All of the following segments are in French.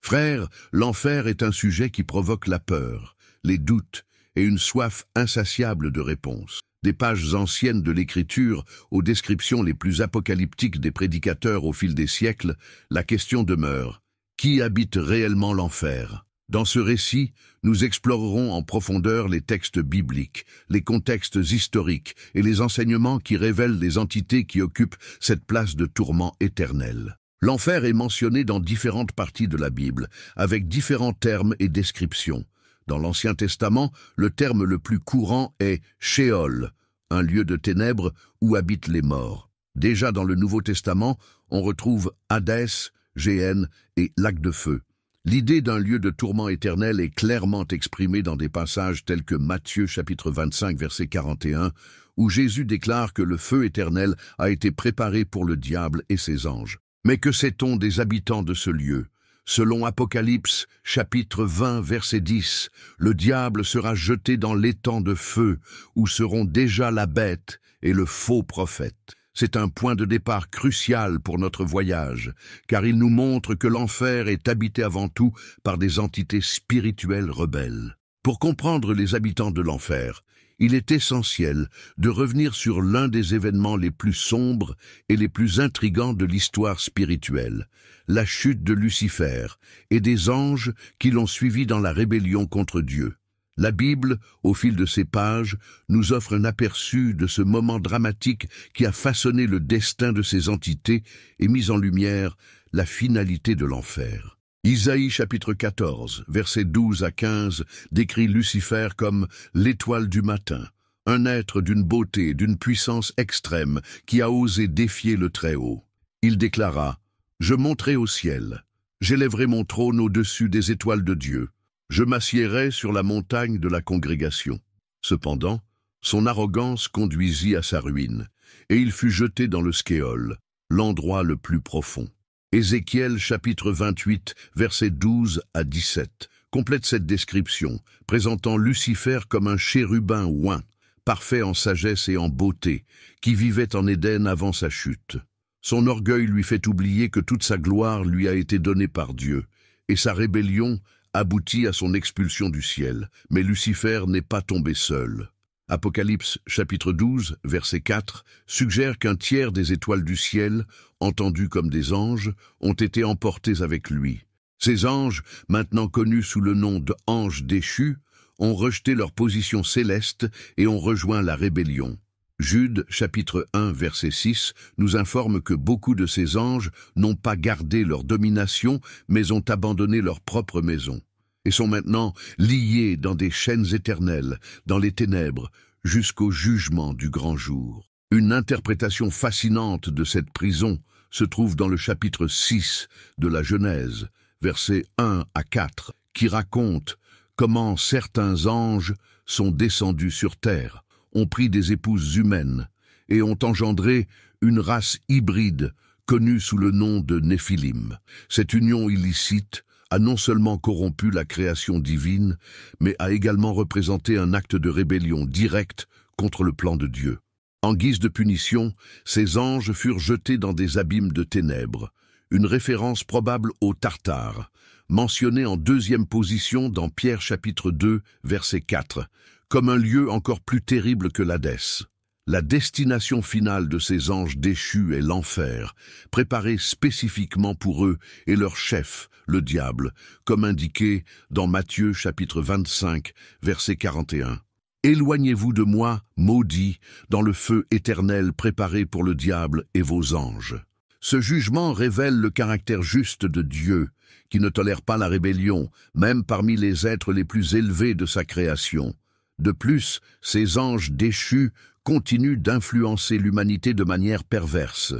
Frères, l'enfer est un sujet qui provoque la peur, les doutes et une soif insatiable de réponses. Des pages anciennes de l'Écriture aux descriptions les plus apocalyptiques des prédicateurs au fil des siècles, la question demeure: qui habite réellement l'enfer? Dans ce récit, nous explorerons en profondeur les textes bibliques, les contextes historiques et les enseignements qui révèlent les entités qui occupent cette place de tourment éternel. L'enfer est mentionné dans différentes parties de la Bible, avec différents termes et descriptions. Dans l'Ancien Testament, le terme le plus courant est « Sheol », un lieu de ténèbres où habitent les morts. Déjà dans le Nouveau Testament, on retrouve Hadès, Géhenne et lac de feu. L'idée d'un lieu de tourment éternel est clairement exprimée dans des passages tels que Matthieu chapitre 25 verset 41, où Jésus déclare que le feu éternel a été préparé pour le diable et ses anges. Mais que sait-on des habitants de ce lieu? Selon Apocalypse chapitre 20 verset 10, le diable sera jeté dans l'étang de feu, où seront déjà la bête et le faux prophète. C'est un point de départ crucial pour notre voyage, car il nous montre que l'enfer est habité avant tout par des entités spirituelles rebelles. Pour comprendre les habitants de l'enfer, il est essentiel de revenir sur l'un des événements les plus sombres et les plus intrigants de l'histoire spirituelle, la chute de Lucifer et des anges qui l'ont suivi dans la rébellion contre Dieu. La Bible, au fil de ses pages, nous offre un aperçu de ce moment dramatique qui a façonné le destin de ces entités et mis en lumière la finalité de l'enfer. Isaïe chapitre 14, versets 12 à 15, décrit Lucifer comme l'étoile du matin, un être d'une beauté et d'une puissance extrême qui a osé défier le Très-Haut. Il déclara: « Je monterai au ciel, j'élèverai mon trône au-dessus des étoiles de Dieu. Je m'assiérai sur la montagne de la congrégation. » Cependant, son arrogance conduisit à sa ruine, et il fut jeté dans le Skéol, l'endroit le plus profond. Ézéchiel chapitre 28, versets 12 à 17, complète cette description, présentant Lucifer comme un chérubin oint, parfait en sagesse et en beauté, qui vivait en Éden avant sa chute. Son orgueil lui fait oublier que toute sa gloire lui a été donnée par Dieu, et sa rébellion aboutit à son expulsion du ciel. Mais Lucifer n'est pas tombé seul. Apocalypse chapitre 12, verset 4, suggère qu'un tiers des étoiles du ciel, entendues comme des anges, ont été emportés avec lui. Ces anges, maintenant connus sous le nom de anges déchus, ont rejeté leur position céleste et ont rejoint la rébellion. Jude chapitre 1, verset 6, nous informe que beaucoup de ces anges n'ont pas gardé leur domination, mais ont abandonné leur propre maison, et sont maintenant liés dans des chaînes éternelles, dans les ténèbres, jusqu'au jugement du grand jour. Une interprétation fascinante de cette prison se trouve dans le chapitre 6 de la Genèse, versets 1 à 4, qui raconte comment certains anges sont descendus sur terre, ont pris des épouses humaines et ont engendré une race hybride connue sous le nom de Néphilim. Cette union illicite a non seulement corrompu la création divine, mais a également représenté un acte de rébellion directe contre le plan de Dieu. En guise de punition, ces anges furent jetés dans des abîmes de ténèbres, une référence probable au Tartare, mentionné en deuxième position dans Pierre chapitre 2, verset 4, comme un lieu encore plus terrible que l'Hadès. La destination finale de ces anges déchus est l'enfer, préparé spécifiquement pour eux et leur chef, le diable, comme indiqué dans Matthieu chapitre 25, verset 41. « Éloignez-vous de moi, maudits, dans le feu éternel préparé pour le diable et vos anges. » Ce jugement révèle le caractère juste de Dieu, qui ne tolère pas la rébellion, même parmi les êtres les plus élevés de sa création. De plus, ces anges déchus continuent d'influencer l'humanité de manière perverse.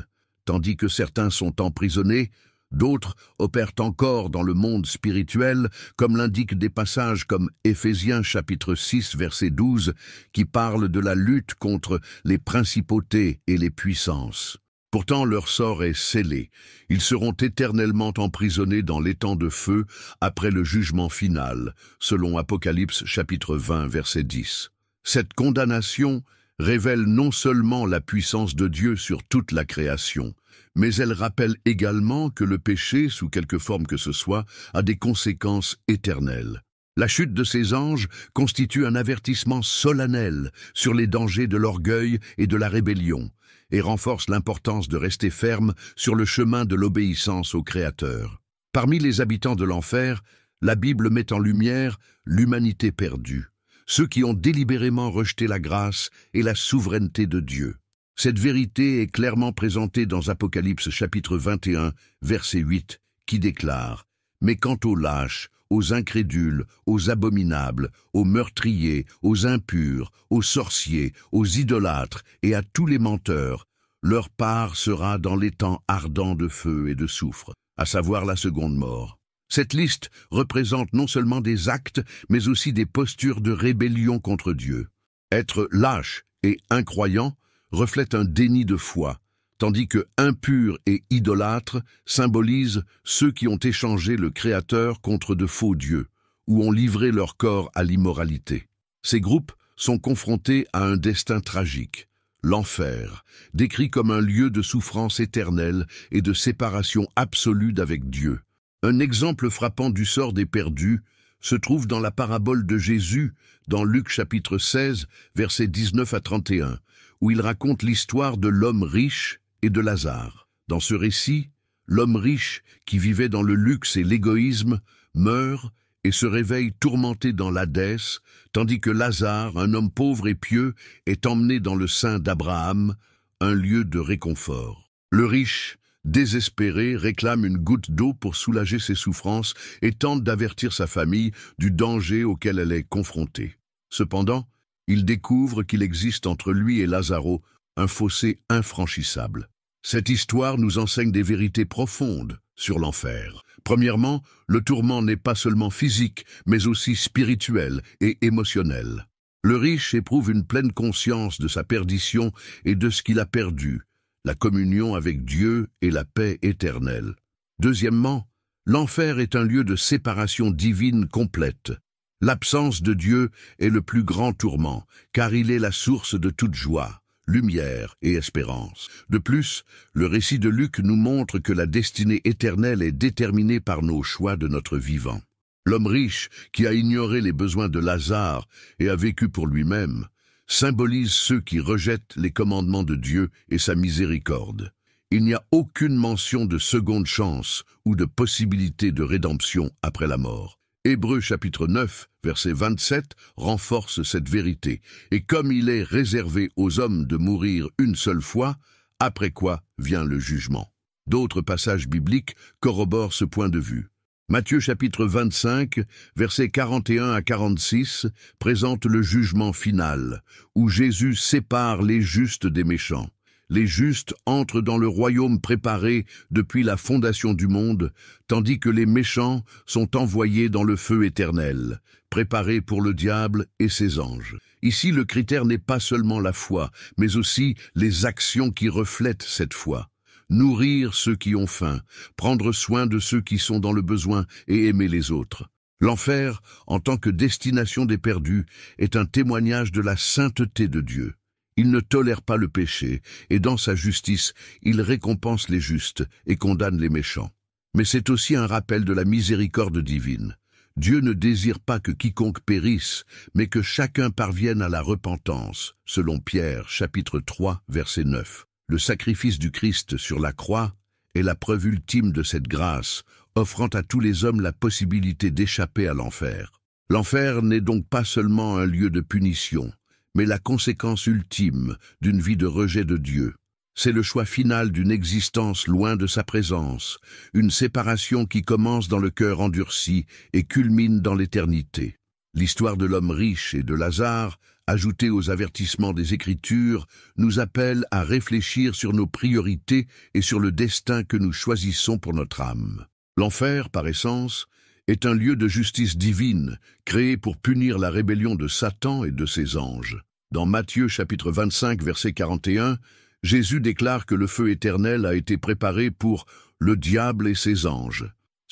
Tandis que certains sont emprisonnés, d'autres opèrent encore dans le monde spirituel, comme l'indiquent des passages comme Éphésiens chapitre 6 verset 12, qui parlent de la lutte contre les principautés et les puissances. Pourtant leur sort est scellé. Ils seront éternellement emprisonnés dans l'étang de feu après le jugement final, selon Apocalypse chapitre 20 verset 10. Cette condamnation révèle non seulement la puissance de Dieu sur toute la création, mais elle rappelle également que le péché, sous quelque forme que ce soit, a des conséquences éternelles. La chute de ces anges constitue un avertissement solennel sur les dangers de l'orgueil et de la rébellion, et renforce l'importance de rester ferme sur le chemin de l'obéissance au Créateur. Parmi les habitants de l'enfer, la Bible met en lumière l'humanité perdue, ceux qui ont délibérément rejeté la grâce et la souveraineté de Dieu. Cette vérité est clairement présentée dans Apocalypse chapitre 21, verset 8, qui déclare « Mais quant aux lâches, aux incrédules, aux abominables, aux meurtriers, aux impurs, aux sorciers, aux idolâtres et à tous les menteurs, leur part sera dans l'étang ardent de feu et de soufre, à savoir la seconde mort. » Cette liste représente non seulement des actes, mais aussi des postures de rébellion contre Dieu. Être lâche et incroyant reflète un déni de foi, tandis que impur et idolâtre symbolisent ceux qui ont échangé le Créateur contre de faux dieux, ou ont livré leur corps à l'immoralité. Ces groupes sont confrontés à un destin tragique, l'enfer, décrit comme un lieu de souffrance éternelle et de séparation absolue d'avec Dieu. Un exemple frappant du sort des perdus se trouve dans la parabole de Jésus, dans Luc chapitre 16, versets 19 à 31, où il raconte l'histoire de l'homme riche et de Lazare. Dans ce récit, l'homme riche, qui vivait dans le luxe et l'égoïsme, meurt et se réveille tourmenté dans l'Hadès, tandis que Lazare, un homme pauvre et pieux, est emmené dans le sein d'Abraham, un lieu de réconfort. Le riche, désespéré, réclame une goutte d'eau pour soulager ses souffrances et tente d'avertir sa famille du danger auquel elle est confrontée. Cependant, il découvre qu'il existe entre lui et Lazaro un fossé infranchissable. Cette histoire nous enseigne des vérités profondes sur l'enfer. Premièrement, le tourment n'est pas seulement physique, mais aussi spirituel et émotionnel. Le riche éprouve une pleine conscience de sa perdition et de ce qu'il a perdu, la communion avec Dieu et la paix éternelle. Deuxièmement, l'enfer est un lieu de séparation divine complète. L'absence de Dieu est le plus grand tourment, car il est la source de toute joie, lumière et espérance. De plus, le récit de Luc nous montre que la destinée éternelle est déterminée par nos choix de notre vivant. L'homme riche, qui a ignoré les besoins de Lazare et a vécu pour lui-même, symbolise ceux qui rejettent les commandements de Dieu et sa miséricorde. Il n'y a aucune mention de seconde chance ou de possibilité de rédemption après la mort. Hébreux chapitre 9, verset 27, renforce cette vérité. Et comme il est réservé aux hommes de mourir une seule fois, après quoi vient le jugement. D'autres passages bibliques corroborent ce point de vue. Matthieu chapitre 25, versets 41 à 46, présente le jugement final, où Jésus sépare les justes des méchants. Les justes entrent dans le royaume préparé depuis la fondation du monde, tandis que les méchants sont envoyés dans le feu éternel, préparé pour le diable et ses anges. Ici, le critère n'est pas seulement la foi, mais aussi les actions qui reflètent cette foi. Nourrir ceux qui ont faim, prendre soin de ceux qui sont dans le besoin et aimer les autres. L'enfer, en tant que destination des perdus, est un témoignage de la sainteté de Dieu. Il ne tolère pas le péché, et dans sa justice, il récompense les justes et condamne les méchants. Mais c'est aussi un rappel de la miséricorde divine. Dieu ne désire pas que quiconque périsse, mais que chacun parvienne à la repentance, selon Pierre, chapitre 3, verset 9. Le sacrifice du Christ sur la croix est la preuve ultime de cette grâce, offrant à tous les hommes la possibilité d'échapper à l'enfer. L'enfer n'est donc pas seulement un lieu de punition, mais la conséquence ultime d'une vie de rejet de Dieu. C'est le choix final d'une existence loin de sa présence, une séparation qui commence dans le cœur endurci et culmine dans l'éternité. L'histoire de l'homme riche et de Lazare, ajoutée aux avertissements des Écritures, nous appelle à réfléchir sur nos priorités et sur le destin que nous choisissons pour notre âme. L'enfer, par essence, est un lieu de justice divine, créé pour punir la rébellion de Satan et de ses anges. Dans Matthieu chapitre 25, verset 41, Jésus déclare que le feu éternel a été préparé pour le diable et ses anges.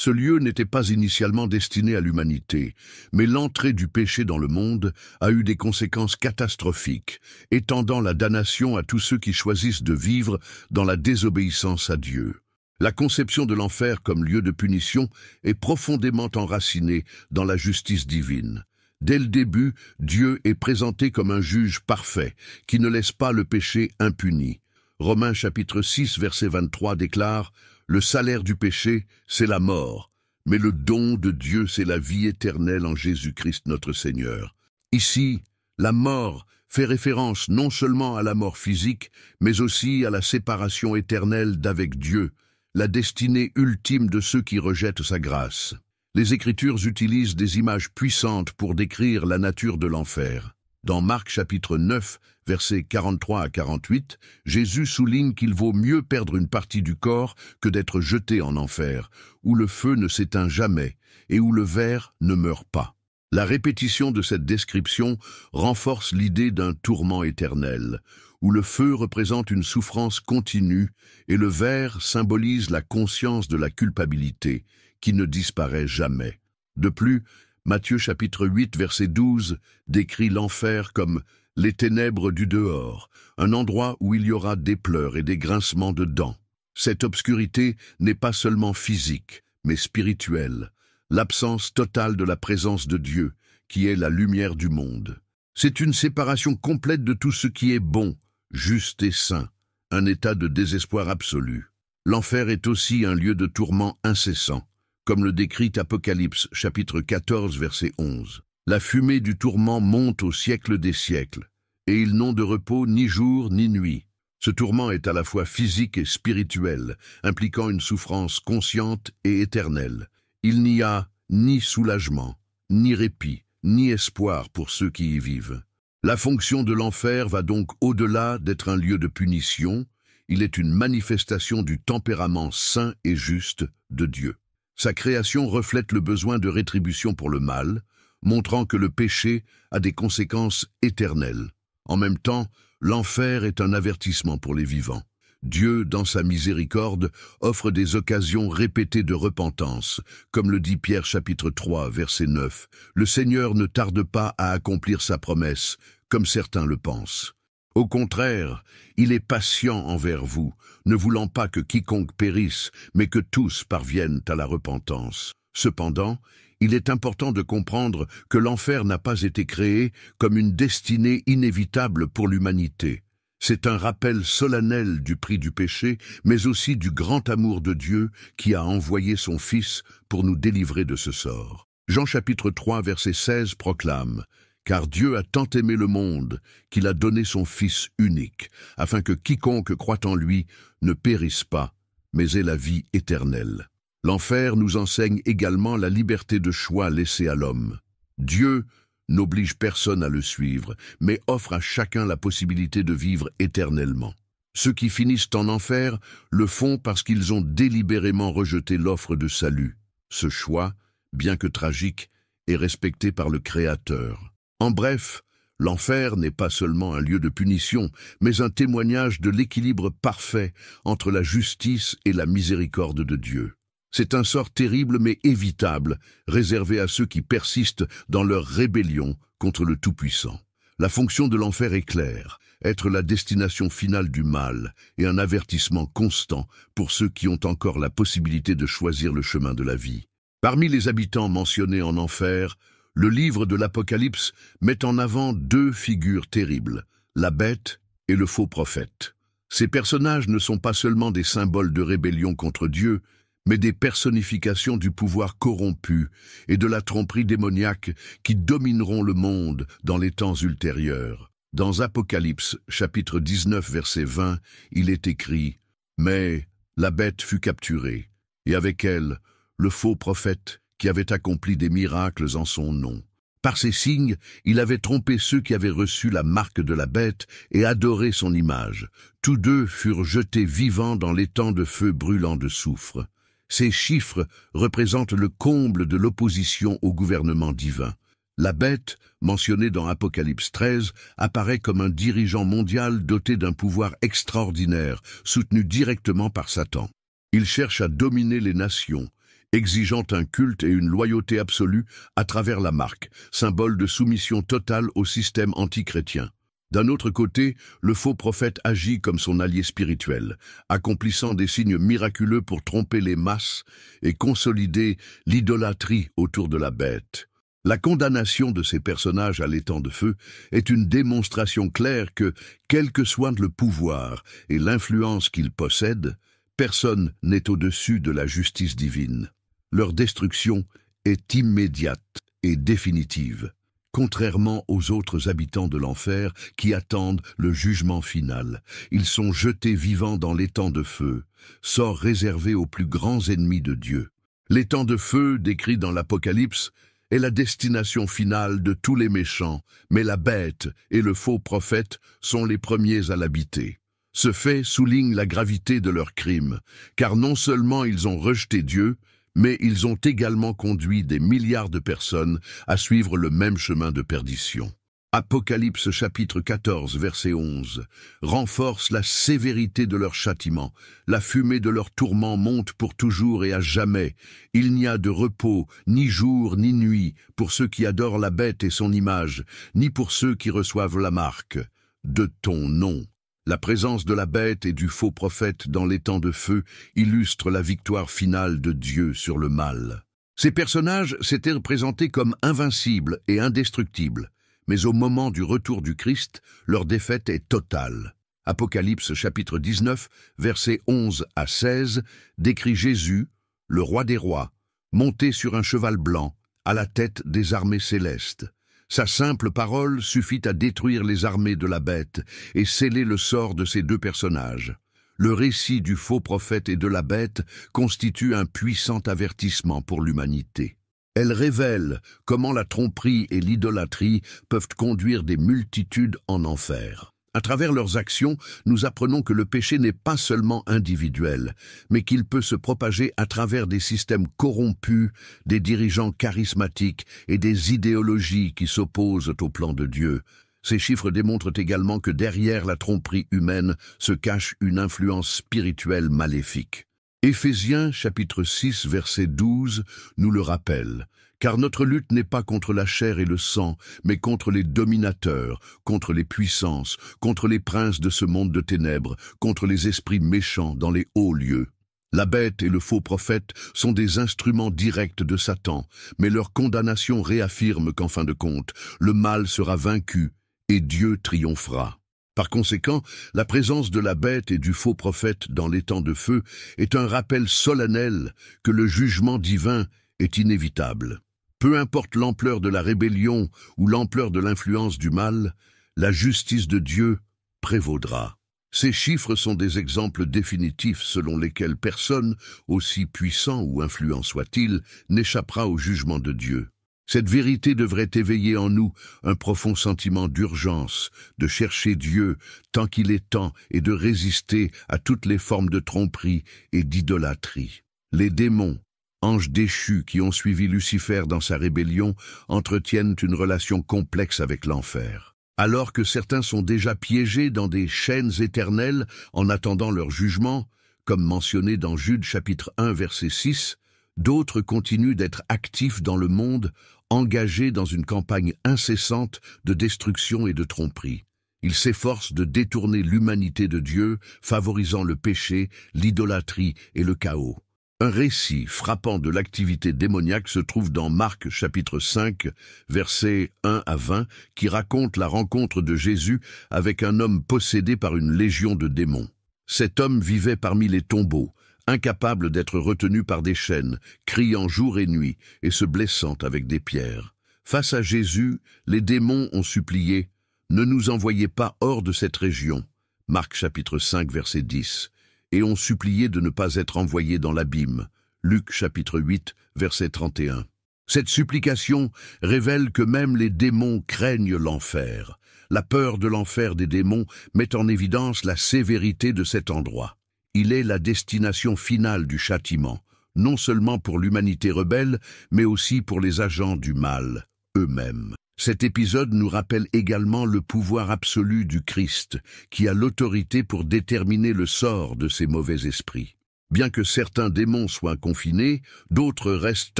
Ce lieu n'était pas initialement destiné à l'humanité, mais l'entrée du péché dans le monde a eu des conséquences catastrophiques, étendant la damnation à tous ceux qui choisissent de vivre dans la désobéissance à Dieu. La conception de l'enfer comme lieu de punition est profondément enracinée dans la justice divine. Dès le début, Dieu est présenté comme un juge parfait, qui ne laisse pas le péché impuni. Romains chapitre 6, verset 23 déclare « Le salaire du péché, c'est la mort, mais le don de Dieu, c'est la vie éternelle en Jésus-Christ notre Seigneur. » Ici, la mort fait référence non seulement à la mort physique, mais aussi à la séparation éternelle d'avec Dieu, la destinée ultime de ceux qui rejettent sa grâce. Les Écritures utilisent des images puissantes pour décrire la nature de l'enfer. Dans Marc chapitre 9, versets 43 à 48, Jésus souligne qu'il vaut mieux perdre une partie du corps que d'être jeté en enfer, où le feu ne s'éteint jamais et où le ver ne meurt pas. La répétition de cette description renforce l'idée d'un tourment éternel, où le feu représente une souffrance continue et le ver symbolise la conscience de la culpabilité, qui ne disparaît jamais. De plus, Matthieu chapitre 8, verset 12 décrit l'enfer comme « les ténèbres du dehors », un endroit où il y aura des pleurs et des grincements de dents. Cette obscurité n'est pas seulement physique, mais spirituelle, l'absence totale de la présence de Dieu, qui est la lumière du monde. C'est une séparation complète de tout ce qui est bon, juste et saint, un état de désespoir absolu. L'enfer est aussi un lieu de tourment incessant, comme le décrit Apocalypse, chapitre 14, verset 11. La fumée du tourment monte au siècle des siècles, et ils n'ont de repos ni jour ni nuit. Ce tourment est à la fois physique et spirituel, impliquant une souffrance consciente et éternelle. Il n'y a ni soulagement, ni répit, ni espoir pour ceux qui y vivent. La fonction de l'enfer va donc au-delà d'être un lieu de punition, il est une manifestation du tempérament saint et juste de Dieu. Sa création reflète le besoin de rétribution pour le mal, montrant que le péché a des conséquences éternelles. En même temps, l'enfer est un avertissement pour les vivants. Dieu, dans sa miséricorde, offre des occasions répétées de repentance, comme le dit Pierre chapitre 3, verset 9. Le Seigneur ne tarde pas à accomplir sa promesse, comme certains le pensent. Au contraire, il est patient envers vous, ne voulant pas que quiconque périsse, mais que tous parviennent à la repentance. Cependant, il est important de comprendre que l'enfer n'a pas été créé comme une destinée inévitable pour l'humanité. C'est un rappel solennel du prix du péché, mais aussi du grand amour de Dieu qui a envoyé son Fils pour nous délivrer de ce sort. Jean chapitre 3, verset 16 proclame « Car Dieu a tant aimé le monde qu'il a donné son Fils unique, afin que quiconque croit en lui ne périsse pas, mais ait la vie éternelle. » L'enfer nous enseigne également la liberté de choix laissée à l'homme. Dieu n'oblige personne à le suivre, mais offre à chacun la possibilité de vivre éternellement. Ceux qui finissent en enfer le font parce qu'ils ont délibérément rejeté l'offre de salut. Ce choix, bien que tragique, est respecté par le Créateur. En bref, l'enfer n'est pas seulement un lieu de punition, mais un témoignage de l'équilibre parfait entre la justice et la miséricorde de Dieu. C'est un sort terrible mais évitable, réservé à ceux qui persistent dans leur rébellion contre le Tout-Puissant. La fonction de l'enfer est claire, être la destination finale du mal et un avertissement constant pour ceux qui ont encore la possibilité de choisir le chemin de la vie. Parmi les habitants mentionnés en enfer, le livre de l'Apocalypse met en avant deux figures terribles, la bête et le faux prophète. Ces personnages ne sont pas seulement des symboles de rébellion contre Dieu, mais des personnifications du pouvoir corrompu et de la tromperie démoniaque qui domineront le monde dans les temps ultérieurs. Dans Apocalypse, chapitre 19, verset 20, il est écrit « Mais la bête fut capturée, et avec elle, le faux prophète qui avait accompli des miracles en son nom. Par ces signes, il avait trompé ceux qui avaient reçu la marque de la bête et adoré son image. Tous deux furent jetés vivants dans l'étang de feu brûlant de soufre. » Ces chiffres représentent le comble de l'opposition au gouvernement divin. La bête, mentionnée dans Apocalypse 13, apparaît comme un dirigeant mondial doté d'un pouvoir extraordinaire, soutenu directement par Satan. Il cherche à dominer les nations, exigeant un culte et une loyauté absolue à travers la marque, symbole de soumission totale au système antichrétien. D'un autre côté, le faux prophète agit comme son allié spirituel, accomplissant des signes miraculeux pour tromper les masses et consolider l'idolâtrie autour de la bête. La condamnation de ces personnages à l'étang de feu est une démonstration claire que, quel que soit le pouvoir et l'influence qu'ils possèdent, personne n'est au-dessus de la justice divine. Leur destruction est immédiate et définitive, contrairement aux autres habitants de l'enfer qui attendent le jugement final. Ils sont jetés vivants dans l'étang de feu, sort réservé aux plus grands ennemis de Dieu. L'étang de feu, décrit dans l'Apocalypse, est la destination finale de tous les méchants, mais la bête et le faux prophète sont les premiers à l'habiter. Ce fait souligne la gravité de leurs crimes, car non seulement ils ont rejeté Dieu, mais ils ont également conduit des milliards de personnes à suivre le même chemin de perdition. Apocalypse chapitre 14, verset 11, renforce la sévérité de leur châtiment. La fumée de leur tourment monte pour toujours et à jamais. Il n'y a de repos, ni jour, ni nuit, pour ceux qui adorent la bête et son image, ni pour ceux qui reçoivent la marque de ton nom. La présence de la bête et du faux prophète dans l'étang de feu illustre la victoire finale de Dieu sur le mal. Ces personnages s'étaient représentés comme invincibles et indestructibles. Mais au moment du retour du Christ, leur défaite est totale. Apocalypse chapitre 19, versets 11 à 16, décrit Jésus, le roi des rois, monté sur un cheval blanc, à la tête des armées célestes. Sa simple parole suffit à détruire les armées de la bête et sceller le sort de ces deux personnages. Le récit du faux prophète et de la bête constitue un puissant avertissement pour l'humanité. Elle révèle comment la tromperie et l'idolâtrie peuvent conduire des multitudes en enfer. À travers leurs actions, nous apprenons que le péché n'est pas seulement individuel, mais qu'il peut se propager à travers des systèmes corrompus, des dirigeants charismatiques et des idéologies qui s'opposent au plan de Dieu. Ces chiffres démontrent également que derrière la tromperie humaine se cache une influence spirituelle maléfique. Éphésiens chapitre 6 verset 12 nous le rappelle, car notre lutte n'est pas contre la chair et le sang, mais contre les dominateurs, contre les puissances, contre les princes de ce monde de ténèbres, contre les esprits méchants dans les hauts lieux. La bête et le faux prophète sont des instruments directs de Satan, mais leur condamnation réaffirme qu'en fin de compte, le mal sera vaincu et Dieu triomphera. Par conséquent, la présence de la bête et du faux prophète dans l'étang de feu est un rappel solennel que le jugement divin est inévitable. Peu importe l'ampleur de la rébellion ou l'ampleur de l'influence du mal, la justice de Dieu prévaudra. Ces chiffres sont des exemples définitifs selon lesquels personne, aussi puissant ou influent soit-il, n'échappera au jugement de Dieu. Cette vérité devrait éveiller en nous un profond sentiment d'urgence, de chercher Dieu tant qu'il est temps et de résister à toutes les formes de tromperie et d'idolâtrie. Les démons, anges déchus qui ont suivi Lucifer dans sa rébellion, entretiennent une relation complexe avec l'enfer. Alors que certains sont déjà piégés dans des chaînes éternelles en attendant leur jugement, comme mentionné dans Jude chapitre 1 verset 6, d'autres continuent d'être actifs dans le monde, engagés dans une campagne incessante de destruction et de tromperie. Ils s'efforcent de détourner l'humanité de Dieu, favorisant le péché, l'idolâtrie et le chaos. Un récit frappant de l'activité démoniaque se trouve dans Marc chapitre 5, versets 1 à 20, qui raconte la rencontre de Jésus avec un homme possédé par une légion de démons. Cet homme vivait parmi les tombeaux, incapable d'être retenu par des chaînes, criant jour et nuit et se blessant avec des pierres. Face à Jésus, les démons ont supplié « Ne nous envoyez pas hors de cette région » Marc chapitre 5 verset 10, et ont supplié de ne pas être envoyés dans l'abîme Luc chapitre 8 verset 31. Cette supplication révèle que même les démons craignent l'enfer. La peur de l'enfer des démons met en évidence la sévérité de cet endroit. Il est la destination finale du châtiment, non seulement pour l'humanité rebelle, mais aussi pour les agents du mal eux-mêmes. Cet épisode nous rappelle également le pouvoir absolu du Christ, qui a l'autorité pour déterminer le sort de ces mauvais esprits. Bien que certains démons soient confinés, d'autres restent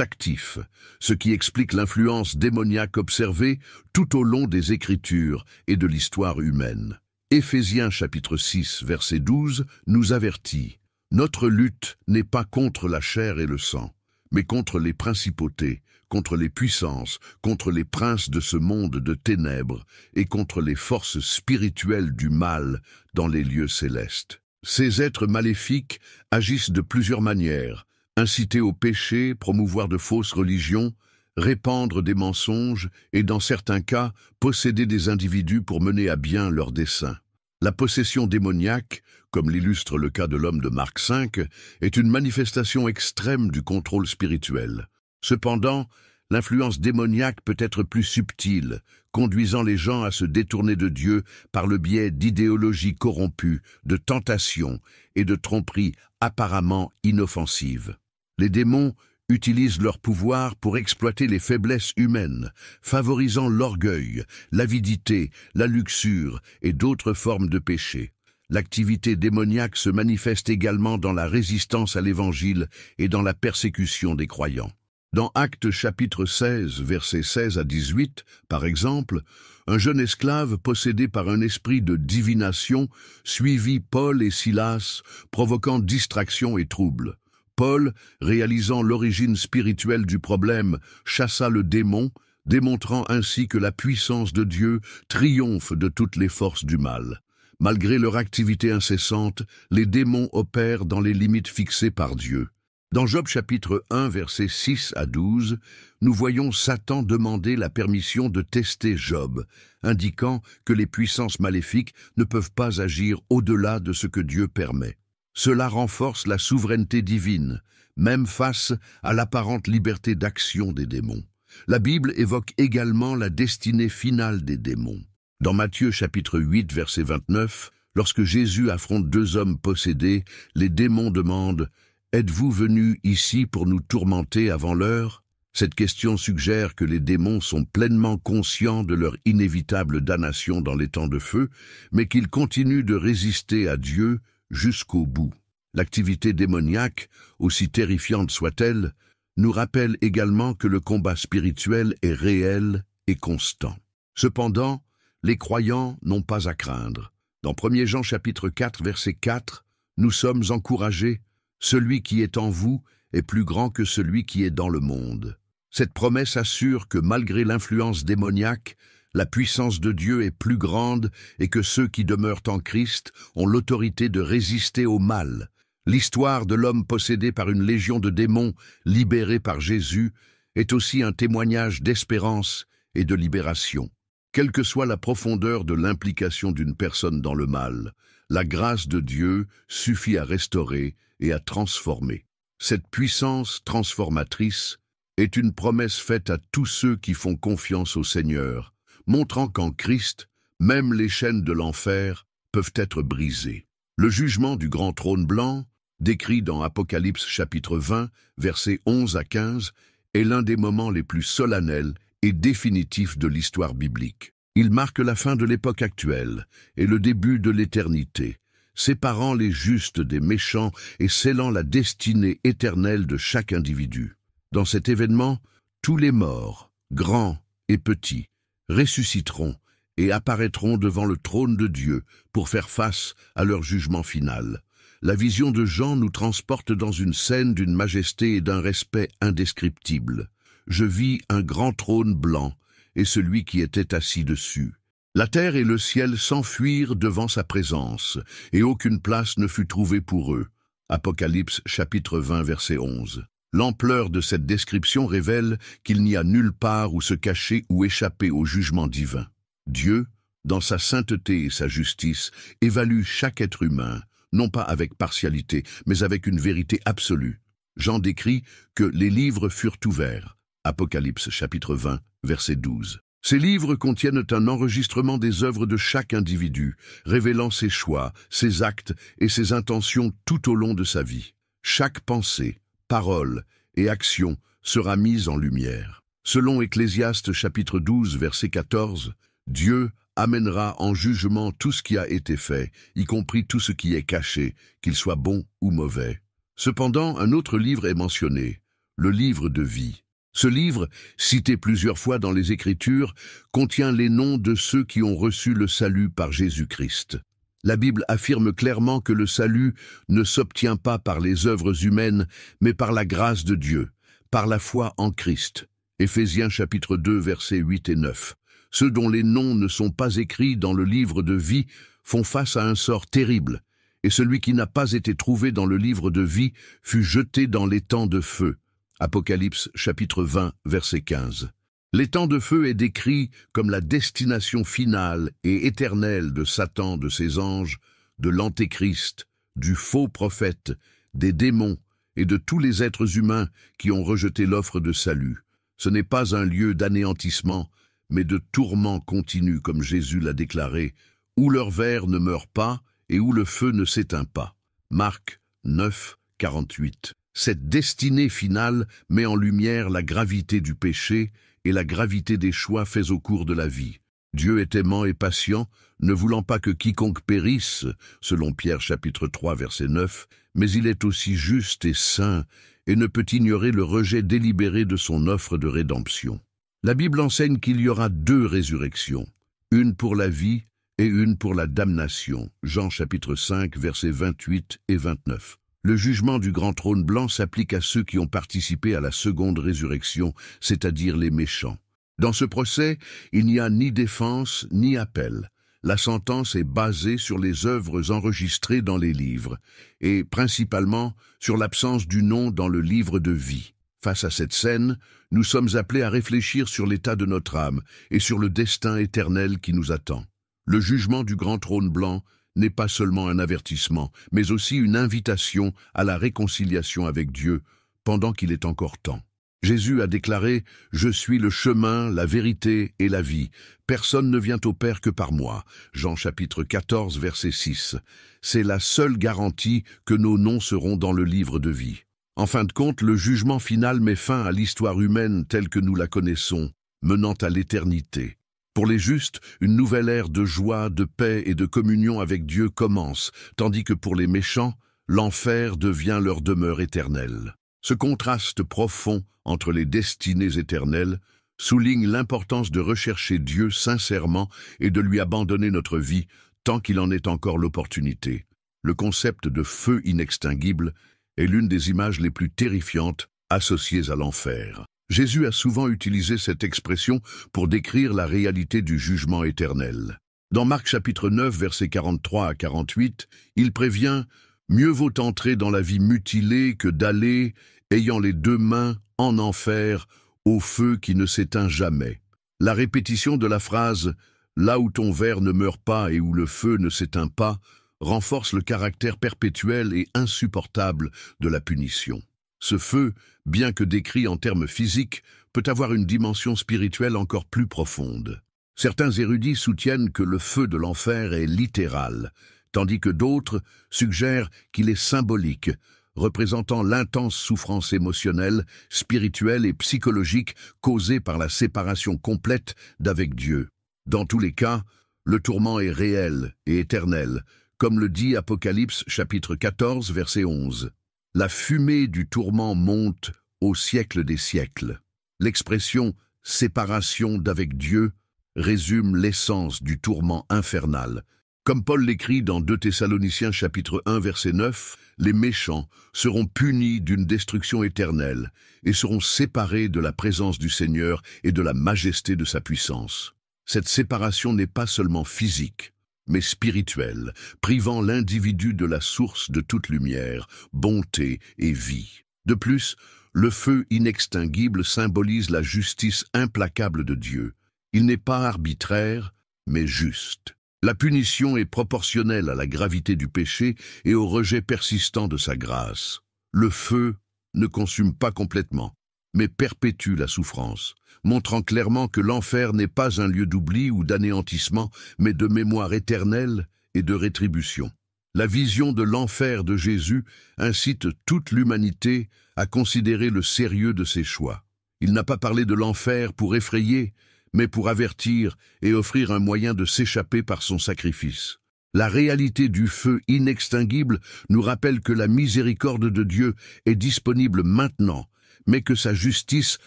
actifs, ce qui explique l'influence démoniaque observée tout au long des Écritures et de l'histoire humaine. Éphésiens chapitre 6, verset 12 nous avertit « Notre lutte n'est pas contre la chair et le sang, mais contre les principautés, contre les puissances, contre les princes de ce monde de ténèbres et contre les forces spirituelles du mal dans les lieux célestes. » Ces êtres maléfiques agissent de plusieurs manières, inciter au péché, promouvoir de fausses religions, répandre des mensonges et, dans certains cas, posséder des individus pour mener à bien leurs desseins. La possession démoniaque, comme l'illustre le cas de l'homme de Marc 5, est une manifestation extrême du contrôle spirituel. Cependant, l'influence démoniaque peut être plus subtile, conduisant les gens à se détourner de Dieu par le biais d'idéologies corrompues, de tentations et de tromperies apparemment inoffensives. Les démons utilisent leur pouvoir pour exploiter les faiblesses humaines, favorisant l'orgueil, l'avidité, la luxure et d'autres formes de péché. L'activité démoniaque se manifeste également dans la résistance à l'Évangile et dans la persécution des croyants. Dans Actes chapitre 16, versets 16 à 18, par exemple, un jeune esclave possédé par un esprit de divination suivit Paul et Silas, provoquant distraction et trouble. Paul, réalisant l'origine spirituelle du problème, chassa le démon, démontrant ainsi que la puissance de Dieu triomphe de toutes les forces du mal. Malgré leur activité incessante, les démons opèrent dans les limites fixées par Dieu. Dans Job chapitre 1, versets 6 à 12, nous voyons Satan demander la permission de tester Job, indiquant que les puissances maléfiques ne peuvent pas agir au-delà de ce que Dieu permet. Cela renforce la souveraineté divine, même face à l'apparente liberté d'action des démons. La Bible évoque également la destinée finale des démons. Dans Matthieu chapitre 8, verset 29, lorsque Jésus affronte deux hommes possédés, les démons demandent « Êtes-vous venus ici pour nous tourmenter avant l'heure ?» Cette question suggère que les démons sont pleinement conscients de leur inévitable damnation dans les temps de feu, mais qu'ils continuent de résister à Dieu jusqu'au bout. L'activité démoniaque, aussi terrifiante soit-elle, nous rappelle également que le combat spirituel est réel et constant. Cependant, les croyants n'ont pas à craindre. Dans 1 Jean chapitre 4, verset 4, nous sommes encouragés. Celui qui est en vous est plus grand que celui qui est dans le monde. Cette promesse assure que malgré l'influence démoniaque, la puissance de Dieu est plus grande et que ceux qui demeurent en Christ ont l'autorité de résister au mal. L'histoire de l'homme possédé par une légion de démons, libéré par Jésus, est aussi un témoignage d'espérance et de libération. Quelle que soit la profondeur de l'implication d'une personne dans le mal, la grâce de Dieu suffit à restaurer et à transformer. Cette puissance transformatrice est une promesse faite à tous ceux qui font confiance au Seigneur, montrant qu'en Christ, même les chaînes de l'enfer peuvent être brisées. Le jugement du grand trône blanc, décrit dans Apocalypse chapitre 20, versets 11 à 15, est l'un des moments les plus solennels et définitifs de l'histoire biblique. Il marque la fin de l'époque actuelle et le début de l'éternité, séparant les justes des méchants et scellant la destinée éternelle de chaque individu. Dans cet événement, tous les morts, grands et petits, ressusciteront et apparaîtront devant le trône de Dieu pour faire face à leur jugement final. La vision de Jean nous transporte dans une scène d'une majesté et d'un respect indescriptibles. Je vis un grand trône blanc et celui qui était assis dessus. La terre et le ciel s'enfuirent devant sa présence, et aucune place ne fut trouvée pour eux. Apocalypse chapitre 20, verset 11. L'ampleur de cette description révèle qu'il n'y a nulle part où se cacher ou échapper au jugement divin. Dieu, dans sa sainteté et sa justice, évalue chaque être humain, non pas avec partialité, mais avec une vérité absolue. Jean décrit que les livres furent ouverts. Apocalypse chapitre 20, verset 12. Ces livres contiennent un enregistrement des œuvres de chaque individu, révélant ses choix, ses actes et ses intentions tout au long de sa vie. Chaque pensée, parole et action sera mise en lumière. Selon Ecclésiaste chapitre 12, verset 14, Dieu amènera en jugement tout ce qui a été fait, y compris tout ce qui est caché, qu'il soit bon ou mauvais. Cependant, un autre livre est mentionné, le livre de vie. Ce livre, cité plusieurs fois dans les Écritures, contient les noms de ceux qui ont reçu le salut par Jésus-Christ. La Bible affirme clairement que le salut ne s'obtient pas par les œuvres humaines, mais par la grâce de Dieu, par la foi en Christ. Éphésiens chapitre 2, versets 8 et 9. Ceux dont les noms ne sont pas écrits dans le livre de vie font face à un sort terrible, et celui qui n'a pas été trouvé dans le livre de vie fut jeté dans l'étang de feu. Apocalypse chapitre 20, verset 15. L'étang de feu est décrit comme la destination finale et éternelle de Satan, de ses anges, de l'Antéchrist, du faux prophète, des démons et de tous les êtres humains qui ont rejeté l'offre de salut. Ce n'est pas un lieu d'anéantissement, mais de tourment continu, comme Jésus l'a déclaré, où leur ver ne meurt pas et où le feu ne s'éteint pas. Marc 9, 48. Cette destinée finale met en lumière la gravité du péché et la gravité des choix faits au cours de la vie. Dieu est aimant et patient, ne voulant pas que quiconque périsse, selon Pierre chapitre 3 verset 9, mais il est aussi juste et saint et ne peut ignorer le rejet délibéré de son offre de rédemption. La Bible enseigne qu'il y aura 2 résurrections, une pour la vie et une pour la damnation. Jean chapitre 5 versets 28 et 29. Le jugement du grand trône blanc s'applique à ceux qui ont participé à la seconde résurrection, c'est-à-dire les méchants. Dans ce procès, il n'y a ni défense ni appel. La sentence est basée sur les œuvres enregistrées dans les livres, et principalement sur l'absence du nom dans le livre de vie. Face à cette scène, nous sommes appelés à réfléchir sur l'état de notre âme et sur le destin éternel qui nous attend. Le jugement du grand trône blanc n'est pas seulement un avertissement, mais aussi une invitation à la réconciliation avec Dieu pendant qu'il est encore temps. Jésus a déclaré « Je suis le chemin, la vérité et la vie. Personne ne vient au Père que par moi. » Jean chapitre 14, verset 6. C'est la seule garantie que nos noms seront dans le livre de vie. En fin de compte, le jugement final met fin à l'histoire humaine telle que nous la connaissons, menant à l'éternité. Pour les justes, une nouvelle ère de joie, de paix et de communion avec Dieu commence, tandis que pour les méchants, l'enfer devient leur demeure éternelle. Ce contraste profond entre les destinées éternelles souligne l'importance de rechercher Dieu sincèrement et de lui abandonner notre vie tant qu'il en est encore l'opportunité. Le concept de feu inextinguible est l'une des images les plus terrifiantes associées à l'enfer. Jésus a souvent utilisé cette expression pour décrire la réalité du jugement éternel. Dans Marc chapitre 9, versets 43 à 48, il prévient « Mieux vaut entrer dans la vie mutilée que d'aller, ayant les 2 mains, en enfer, au feu qui ne s'éteint jamais. » La répétition de la phrase « Là où ton ver ne meurt pas et où le feu ne s'éteint pas » renforce le caractère perpétuel et insupportable de la punition. Ce feu, bien que décrit en termes physiques, peut avoir une dimension spirituelle encore plus profonde. Certains érudits soutiennent que le feu de l'enfer est littéral, tandis que d'autres suggèrent qu'il est symbolique, représentant l'intense souffrance émotionnelle, spirituelle et psychologique causée par la séparation complète d'avec Dieu. Dans tous les cas, le tourment est réel et éternel, comme le dit Apocalypse chapitre 14, verset 11. La fumée du tourment monte au siècle des siècles. L'expression « séparation d'avec Dieu » résume l'essence du tourment infernal. Comme Paul l'écrit dans 2 Thessaloniciens chapitre 1 verset 9, les méchants seront punis d'une destruction éternelle et seront séparés de la présence du Seigneur et de la majesté de sa puissance. Cette séparation n'est pas seulement physique, mais spirituelle, privant l'individu de la source de toute lumière, bonté et vie. De plus, le feu inextinguible symbolise la justice implacable de Dieu. Il n'est pas arbitraire, mais juste. La punition est proportionnelle à la gravité du péché et au rejet persistant de sa grâce. Le feu ne consume pas complètement, mais perpétue la souffrance, montrant clairement que l'enfer n'est pas un lieu d'oubli ou d'anéantissement, mais de mémoire éternelle et de rétribution. La vision de l'enfer de Jésus incite toute l'humanité à considérer le sérieux de ses choix. Il n'a pas parlé de l'enfer pour effrayer, mais pour avertir et offrir un moyen de s'échapper par son sacrifice. La réalité du feu inextinguible nous rappelle que la miséricorde de Dieu est disponible maintenant, mais que sa justice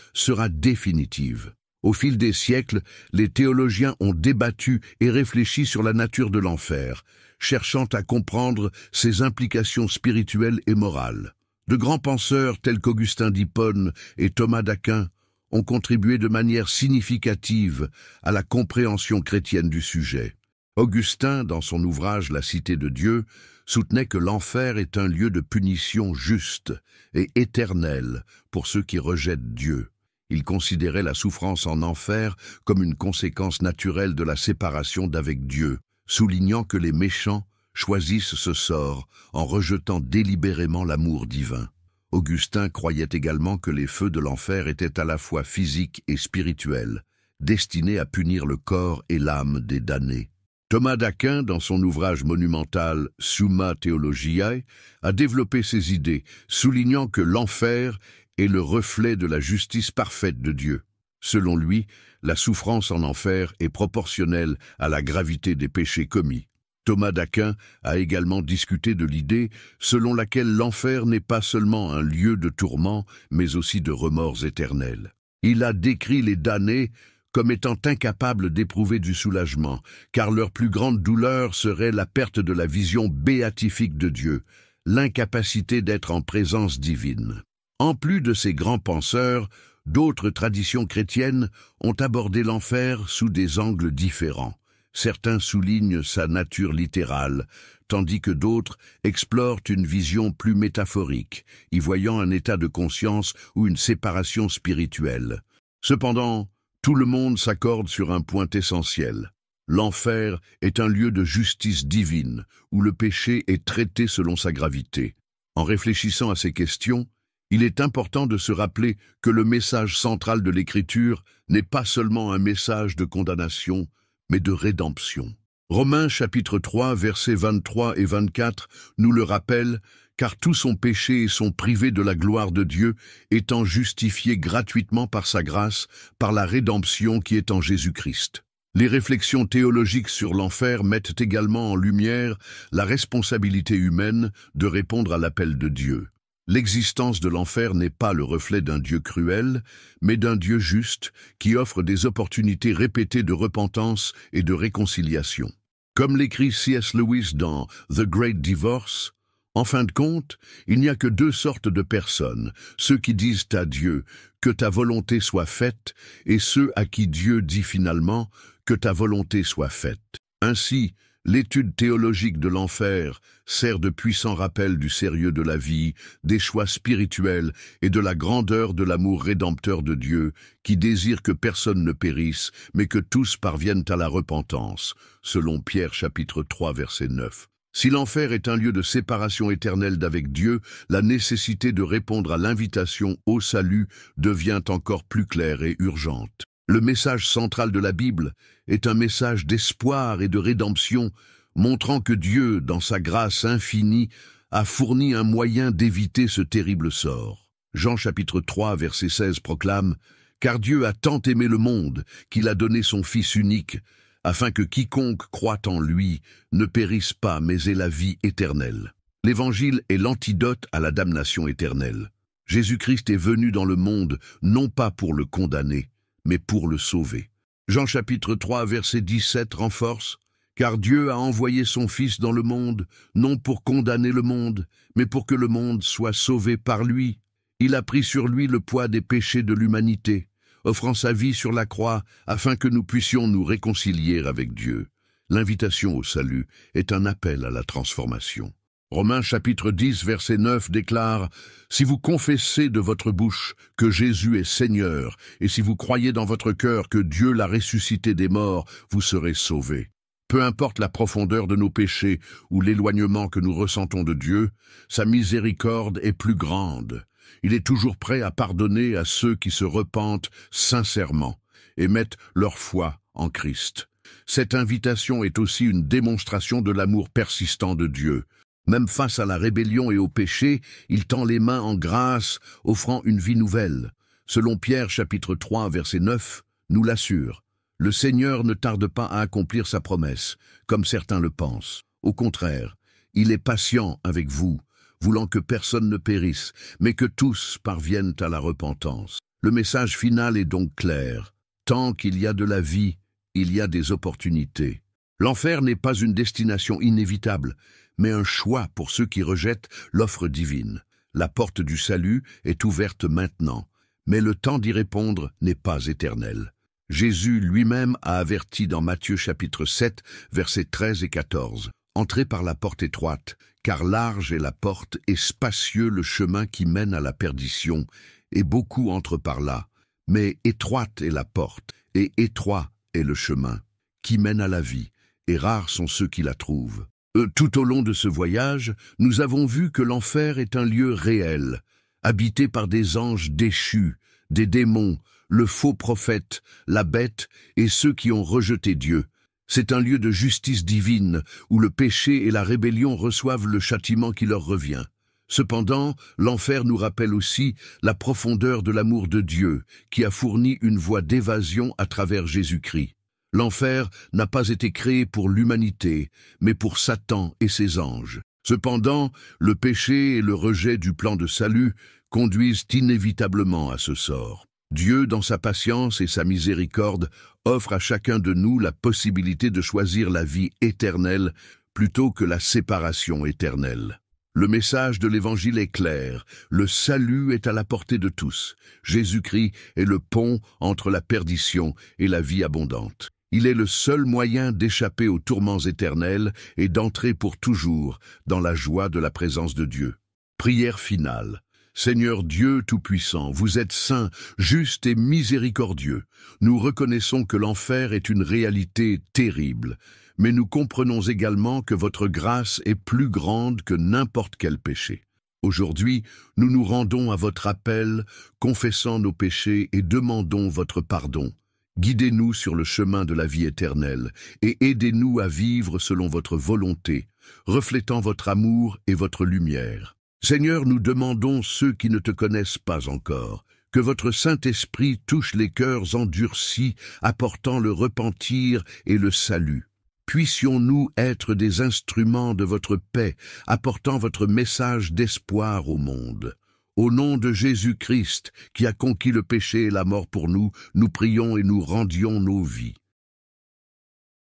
sera définitive. Au fil des siècles, les théologiens ont débattu et réfléchi sur la nature de l'enfer, cherchant à comprendre ses implications spirituelles et morales. De grands penseurs tels qu'Augustin d'Hippone et Thomas d'Aquin ont contribué de manière significative à la compréhension chrétienne du sujet. Augustin, dans son ouvrage La Cité de Dieu, soutenait que l'enfer est un lieu de punition juste et éternelle pour ceux qui rejettent Dieu. Il considérait la souffrance en enfer comme une conséquence naturelle de la séparation d'avec Dieu, soulignant que les méchants choisissent ce sort en rejetant délibérément l'amour divin. Augustin croyait également que les feux de l'enfer étaient à la fois physiques et spirituels, destinés à punir le corps et l'âme des damnés. Thomas d'Aquin, dans son ouvrage monumental Summa Theologiae, a développé ces idées, soulignant que l'enfer est le reflet de la justice parfaite de Dieu. Selon lui, la souffrance en enfer est proportionnelle à la gravité des péchés commis. Thomas d'Aquin a également discuté de l'idée selon laquelle l'enfer n'est pas seulement un lieu de tourment, mais aussi de remords éternels. Il a décrit les damnés comme étant incapables d'éprouver du soulagement, car leur plus grande douleur serait la perte de la vision béatifique de Dieu, l'incapacité d'être en présence divine. En plus de ces grands penseurs, d'autres traditions chrétiennes ont abordé l'enfer sous des angles différents. Certains soulignent sa nature littérale, tandis que d'autres explorent une vision plus métaphorique, y voyant un état de conscience ou une séparation spirituelle. Cependant, tout le monde s'accorde sur un point essentiel. L'enfer est un lieu de justice divine, où le péché est traité selon sa gravité. En réfléchissant à ces questions, il est important de se rappeler que le message central de l'Écriture n'est pas seulement un message de condamnation, mais de rédemption. Romains chapitre 3, versets 23 et 24 nous le rappellent, car tous ont péché et sont privés de la gloire de Dieu, étant justifiés gratuitement par sa grâce, par la rédemption qui est en Jésus-Christ. Les réflexions théologiques sur l'enfer mettent également en lumière la responsabilité humaine de répondre à l'appel de Dieu. L'existence de l'enfer n'est pas le reflet d'un Dieu cruel, mais d'un Dieu juste qui offre des opportunités répétées de repentance et de réconciliation. Comme l'écrit C.S. Lewis dans The Great Divorce, en fin de compte, il n'y a que deux sortes de personnes, ceux qui disent à Dieu « que ta volonté soit faite » et ceux à qui Dieu dit finalement « que ta volonté soit faite ». Ainsi, l'étude théologique de l'enfer sert de puissant rappel du sérieux de la vie, des choix spirituels et de la grandeur de l'amour rédempteur de Dieu qui désire que personne ne périsse, mais que tous parviennent à la repentance, selon Pierre chapitre 3 verset 9. Si l'enfer est un lieu de séparation éternelle d'avec Dieu, la nécessité de répondre à l'invitation au salut devient encore plus claire et urgente. Le message central de la Bible est un message d'espoir et de rédemption, montrant que Dieu, dans sa grâce infinie, a fourni un moyen d'éviter ce terrible sort. Jean chapitre 3, verset 16 proclame « Car Dieu a tant aimé le monde qu'il a donné son Fils unique, afin que quiconque croit en lui ne périsse pas, mais ait la vie éternelle. » L'Évangile est l'antidote à la damnation éternelle. Jésus-Christ est venu dans le monde, non pas pour le condamner, mais pour le sauver. Jean chapitre 3, verset 17 renforce « Car Dieu a envoyé son Fils dans le monde, non pour condamner le monde, mais pour que le monde soit sauvé par lui. Il a pris sur lui le poids des péchés de l'humanité, offrant sa vie sur la croix afin que nous puissions nous réconcilier avec Dieu. » L'invitation au salut est un appel à la transformation. Romains chapitre 10, verset 9 déclare « Si vous confessez de votre bouche que Jésus est Seigneur, et si vous croyez dans votre cœur que Dieu l'a ressuscité des morts, vous serez sauvés. » Peu importe la profondeur de nos péchés ou l'éloignement que nous ressentons de Dieu, sa miséricorde est plus grande. Il est toujours prêt à pardonner à ceux qui se repentent sincèrement et mettent leur foi en Christ. Cette invitation est aussi une démonstration de l'amour persistant de Dieu. Même face à la rébellion et au péché, il tend les mains en grâce, offrant une vie nouvelle. Selon Pierre chapitre 3, verset 9, nous l'assure. Le Seigneur ne tarde pas à accomplir sa promesse, comme certains le pensent. Au contraire, il est patient avec vous, voulant que personne ne périsse, mais que tous parviennent à la repentance. Le message final est donc clair. Tant qu'il y a de la vie, il y a des opportunités. L'enfer n'est pas une destination inévitable, mais un choix pour ceux qui rejettent l'offre divine. La porte du salut est ouverte maintenant, mais le temps d'y répondre n'est pas éternel. Jésus lui-même a averti dans Matthieu chapitre 7, versets 13 et 14. « Entrez par la porte étroite, car large est la porte et spacieux le chemin qui mène à la perdition, et beaucoup entrent par là. Mais étroite est la porte, et étroit est le chemin, qui mène à la vie, et rares sont ceux qui la trouvent. » Tout au long de ce voyage, nous avons vu que l'enfer est un lieu réel, habité par des anges déchus, des démons, le faux prophète, la bête et ceux qui ont rejeté Dieu. C'est un lieu de justice divine, où le péché et la rébellion reçoivent le châtiment qui leur revient. Cependant, l'enfer nous rappelle aussi la profondeur de l'amour de Dieu, qui a fourni une voie d'évasion à travers Jésus-Christ. L'enfer n'a pas été créé pour l'humanité, mais pour Satan et ses anges. Cependant, le péché et le rejet du plan de salut conduisent inévitablement à ce sort. Dieu, dans sa patience et sa miséricorde, offre à chacun de nous la possibilité de choisir la vie éternelle plutôt que la séparation éternelle. Le message de l'Évangile est clair, le salut est à la portée de tous. Jésus-Christ est le pont entre la perdition et la vie abondante. Il est le seul moyen d'échapper aux tourments éternels et d'entrer pour toujours dans la joie de la présence de Dieu. Prière finale. Seigneur Dieu Tout-Puissant, vous êtes saint, juste et miséricordieux. Nous reconnaissons que l'enfer est une réalité terrible, mais nous comprenons également que votre grâce est plus grande que n'importe quel péché. Aujourd'hui, nous nous rendons à votre appel, confessant nos péchés et demandons votre pardon. Guidez-nous sur le chemin de la vie éternelle et aidez-nous à vivre selon votre volonté, reflétant votre amour et votre lumière. Seigneur, nous demandons ceux qui ne te connaissent pas encore, que votre Saint-Esprit touche les cœurs endurcis, apportant le repentir et le salut. Puissions-nous être des instruments de votre paix, apportant votre message d'espoir au monde. Au nom de Jésus-Christ, qui a conquis le péché et la mort pour nous, nous prions et nous rendions nos vies.